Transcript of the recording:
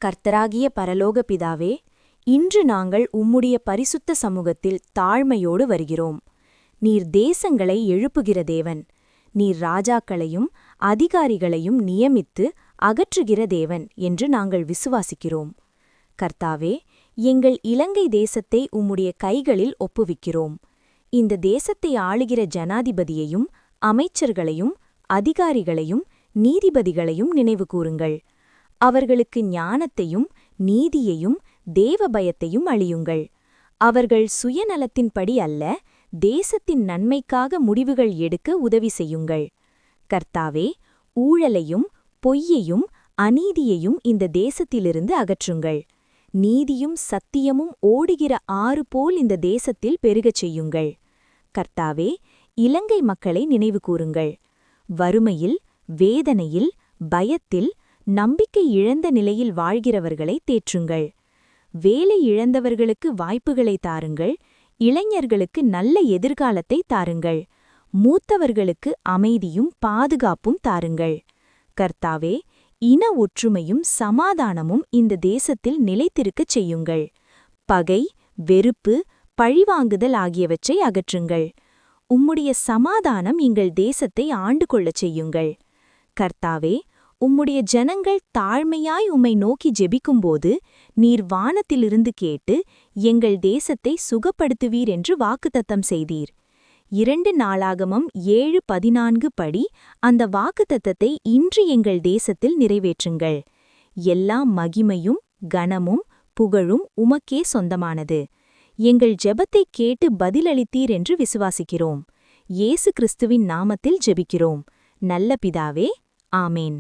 கர்த்தராகிய பரலோக பிதாவே, இன்று நாங்கள் உம்முடைய பரிசுத்த சமூகத்தில் தாழ்மையோடு வருகிறோம். நீர் தேசங்களை எழுப்புகிற தேவன். நீர் ராஜாக்களையும் அதிகாரிகளையும் நியமித்து அகற்றுகிற தேவன் என்று நாங்கள் விசுவாசிக்கிறோம். கர்த்தாவே, எங்கள் இலங்கை தேசத்தை உம்முடைய கைகளில் ஒப்புவிக்கிறோம். இந்த தேசத்தை ஆளுகிற ஜனாதிபதியையும் அமைச்சர்களையும் அதிகாரிகளையும் நீதிபதிகளையும் நினைவுகூருங்கள். அவர்களுக்கு ஞானத்தையும் நீதியையும் தேவபயத்தையும் அளியுங்கள். அவர்கள் சுயநலத்தின்படி அல்ல, தேசத்தின் நன்மைக்காக முடிவுகள் எடுக்க உதவி செய்யுங்கள். கர்த்தாவே, ஊழலையும் பொய்யையும் அநீதியையும் இந்த தேசத்திலிருந்து அகற்றுங்கள். நீதியும் சத்தியமும் ஓடுகிற ஆறு போல் இந்த தேசத்தில் பெருகச் செய்யுங்கள். கர்த்தாவே, இலங்கை மக்களை நினைவுகூருங்கள். வறுமையில், வேதனையில், பயத்தில், நம்பிக்கை இழந்த நிலையில் வாழ்கிறவர்களை தேற்றுங்கள். வேலை இழந்தவர்களுக்கு வாய்ப்புகளை தாருங்கள். இளைஞர்களுக்கு நல்ல எதிர்காலத்தை தாருங்கள். மூத்தவர்களுக்கு அமைதியும் பாதுகாப்பும் தாருங்கள். கர்த்தாவே, இன ஒற்றுமையும் சமாதானமும் இந்த தேசத்தில் நிலைத்திருக்கச் செய்யுங்கள். பகை, வெறுப்பு, பழிவாங்குதல் ஆகியவற்றை அகற்றுங்கள். உம்முடைய சமாதானம் எங்கள் தேசத்தை ஆண்டு கொள்ளச் செய்யுங்கள். கர்த்தாவே, உம்முடைய ஜனங்கள் தாழ்மையாய் உம்மை நோக்கி ஜெபிக்கும்போது நீர் வானத்திலிருந்து கேட்டு எங்கள் தேசத்தை சுகப்படுத்துவீர் என்று வாக்குத்தத்தம் செய்தீர். 2 நாளாகமம் 7:14 படி அந்த வாக்குத்தத்தத்தை இன்று எங்கள் தேசத்தில் நிறைவேற்றுங்கள். எல்லா மகிமையும் கனமும் புகழும் உமக்கே சொந்தமானது. எங்கள் ஜெபத்தை கேட்டு பதிலளித்தீர் என்று விசுவாசிக்கிறோம். இயேசு கிறிஸ்துவின் நாமத்தில் ஜெபிக்கிறோம். நல்ல பிதாவே, ஆமேன்.